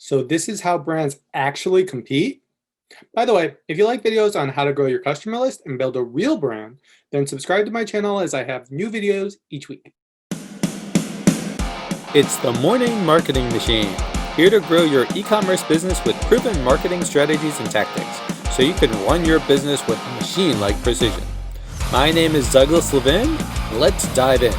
So this is how brands actually compete. By the way, if you like videos on how to grow your customer list and build a real brand, then subscribe to my channel as I have new videos each week. It's the Morning Marketing Machine, here to grow your e-commerce business with proven marketing strategies and tactics, so you can run your business with machine-like precision. My name is Douglas Levin. Let's dive in.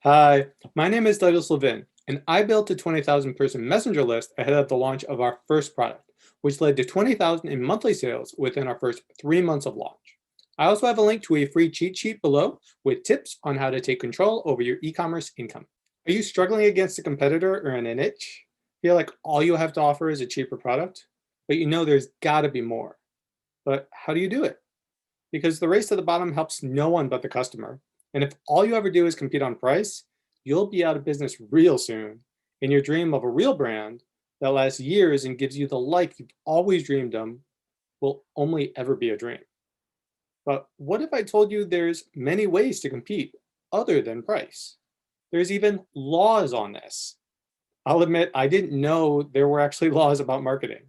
Hi, my name is Douglas Levin, and I built a 20,000 person messenger list ahead of the launch of our first product, which led to 20,000 in monthly sales within our first 3 months of launch. I also have a link to a free cheat sheet below with tips on how to take control over your e-commerce income. Are you struggling against a competitor or in a niche? Feel like all you have to offer is a cheaper product? But you know there's gotta be more. But how do you do it? Because the race to the bottom helps no one but the customer. And if all you ever do is compete on price, you'll be out of business real soon. And your dream of a real brand that lasts years and gives you the life you've always dreamed of will only ever be a dream. But what if I told you there's many ways to compete other than price? There's even laws on this. I'll admit I didn't know there were actually laws about marketing,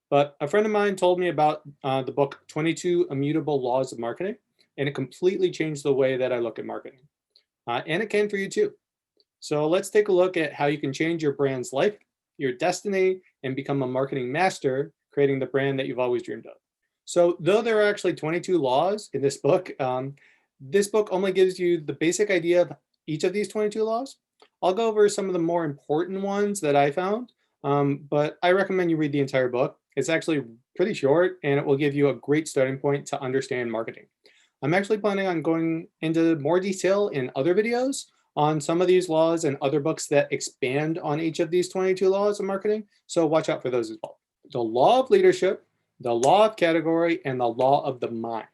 but a friend of mine told me about the book 22 Immutable Laws of Marketing, and it completely changed the way that I look at marketing. And it can for you too. So let's take a look at how you can change your brand's life, your destiny, and become a marketing master, creating the brand that you've always dreamed of. So though there are actually 22 laws in this book only gives you the basic idea of each of these 22 laws. I'll go over some of the more important ones that I found, but I recommend you read the entire book. It's actually pretty short and it will give you a great starting point to understand marketing. I'm actually planning on going into more detail in other videos on some of these laws and other books that expand on each of these 22 laws of marketing, so watch out for those as well. The law of leadership, the law of category, and the law of the mind.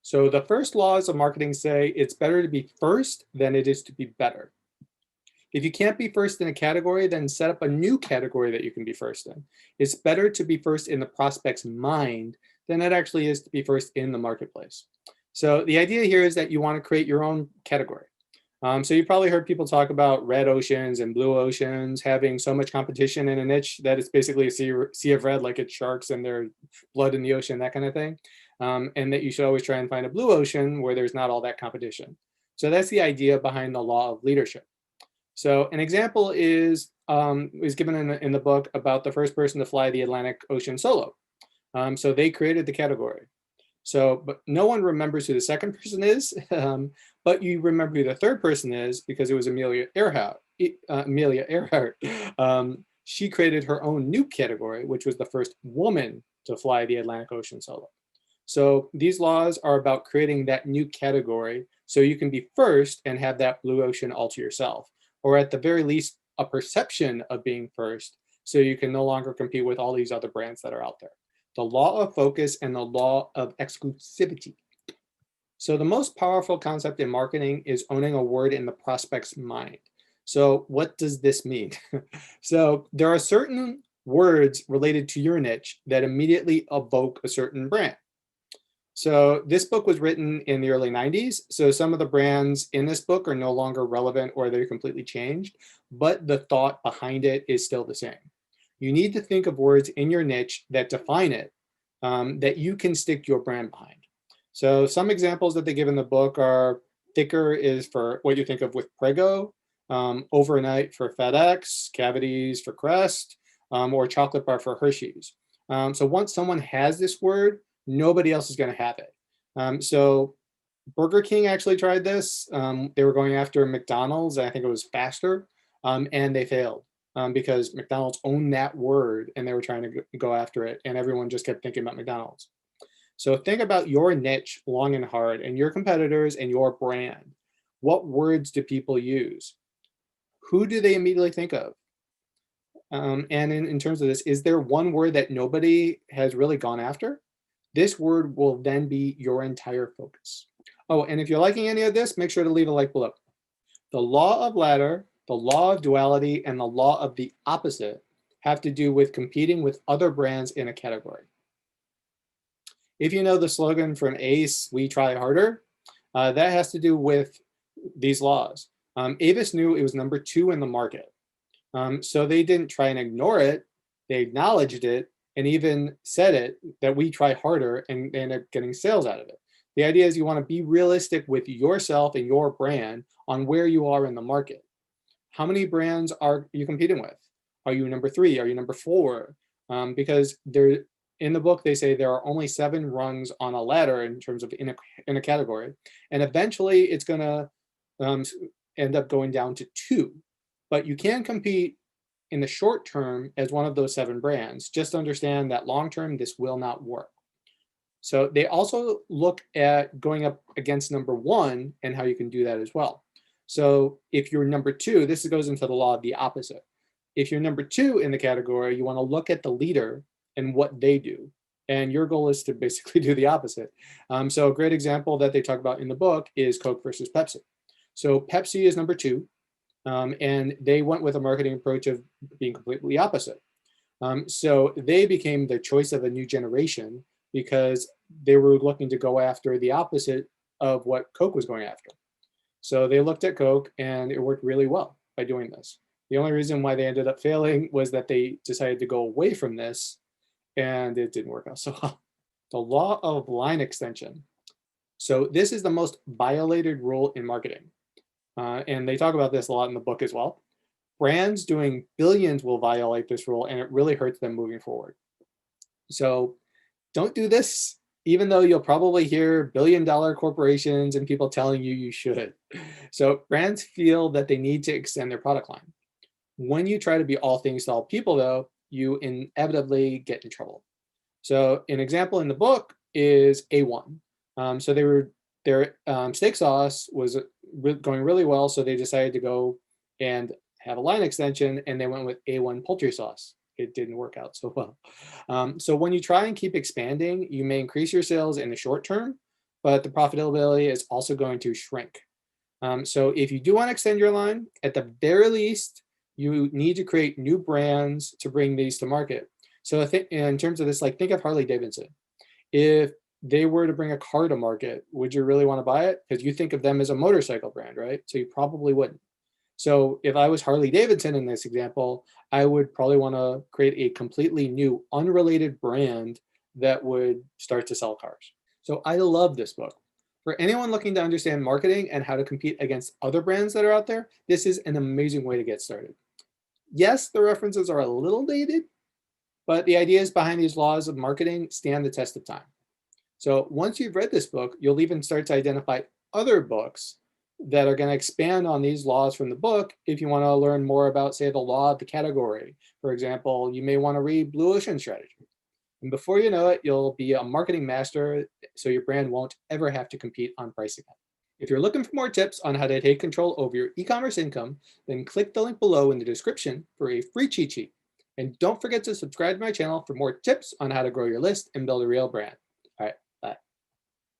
So the first laws of marketing say it's better to be first than it is to be better. If you can't be first in a category, then set up a new category that you can be first in. It's better to be first in the prospect's mind than it actually is to be first in the marketplace. So the idea here is that you want to create your own category. So you've probably heard people talk about red oceans and blue oceans having so much competition in a niche that it's basically a sea of red, like it's sharks and there's blood in the ocean, that kind of thing. And that you should always try and find a blue ocean where there's not all that competition. So that's the idea behind the law of leadership. So an example is given in the book about the first person to fly the Atlantic Ocean solo. So they created the category. So, but no one remembers who the second person is, but you remember who the third person is because it was Amelia Earhart. She created her own new category, which was the first woman to fly the Atlantic Ocean solo. So these laws are about creating that new category so you can be first and have that blue ocean all to yourself, or at the very least, a perception of being first so you can no longer compete with all these other brands that are out there. The law of focus and the law of exclusivity. So the most powerful concept in marketing is owning a word in the prospect's mind. So what does this mean? So there are certain words related to your niche that immediately evoke a certain brand. So this book was written in the early 90s. So some of the brands in this book are no longer relevant or they're completely changed, but the thought behind it is still the same. You need to think of words in your niche that define it, that you can stick your brand behind. So some examples that they give in the book are thicker is for what you think of with Prego, overnight for FedEx, cavities for Crest, or chocolate bar for Hershey's. So once someone has this word, nobody else is going to have it. So Burger King actually tried this. They were going after McDonald's. I think it was faster, and they failed. Because McDonald's owned that word and they were trying to go after it and everyone just kept thinking about McDonald's. So think about your niche long and hard and your competitors and your brand. What words do people use? Who do they immediately think of? And in terms of this, is there one word that nobody has really gone after? This word will then be your entire focus. Oh, and if you're liking any of this, make sure to leave a like below. The law of ladder, the law of duality, and the law of the opposite have to do with competing with other brands in a category. If you know the slogan from Ace, "We try harder," that has to do with these laws. Avis knew it was number 2 in the market. So they didn't try and ignore it. They acknowledged it and even said it that we try harder and they end up getting sales out of it. The idea is you want to be realistic with yourself and your brand on where you are in the market. How many brands are you competing with? Are you number 3? Are you number 4? Because they're in the book, they say there are only 7 rungs on a ladder in terms of in a category, and eventually it's going to um, end up going down to 2. But you can compete in the short term as one of those 7 brands. Just understand that long term, this will not work. So they also look at going up against number 1 and how you can do that as well. So if you're number 2, this goes into the law of the opposite. If you're number 2 in the category, you want to look at the leader and what they do. And your goal is to basically do the opposite. So a great example that they talk about in the book is Coke versus Pepsi. So Pepsi is number 2, and they went with a marketing approach of being completely opposite. So they became the choice of a new generation because they were looking to go after the opposite of what Coke was going after. So they looked at Coke and it worked really well by doing this. The only reason why they ended up failing was that they decided to go away from this and it didn't work out so well. The law of line extension. So this is the most violated rule in marketing. And they talk about this a lot in the book as well. Brands doing billions will violate this rule and it really hurts them moving forward. So don't do this, even though you'll probably hear billion-dollar corporations and people telling you you should. So brands feel that they need to extend their product line. When you try to be all things to all people, though, you inevitably get in trouble. So an example in the book is A1. So their steak sauce was going really well, so they decided to go and have a line extension, and they went with A1 poultry sauce. It didn't work out so well. So when you try and keep expanding, you may increase your sales in the short term, but the profitability is also going to shrink. So if you do want to extend your line, at the very least, you need to create new brands to bring these to market. So I think in terms of this, like think of Harley Davidson. If they were to bring a car to market, would you really want to buy it? Because you think of them as a motorcycle brand, right? So you probably wouldn't. So if I was Harley Davidson in this example, I would probably want to create a completely new, unrelated brand that would start to sell cars. So I love this book. For anyone looking to understand marketing and how to compete against other brands that are out there, this is an amazing way to get started. Yes, the references are a little dated, but the ideas behind these laws of marketing stand the test of time. So once you've read this book, you'll even start to identify other books that are going to expand on these laws from the book if you want to learn more about, say, the law of the category. For example, you may want to read Blue Ocean Strategy. And before you know it, you'll be a marketing master, so your brand won't ever have to compete on price again. If you're looking for more tips on how to take control over your e-commerce income, then click the link below in the description for a free cheat sheet. And don't forget to subscribe to my channel for more tips on how to grow your list and build a real brand.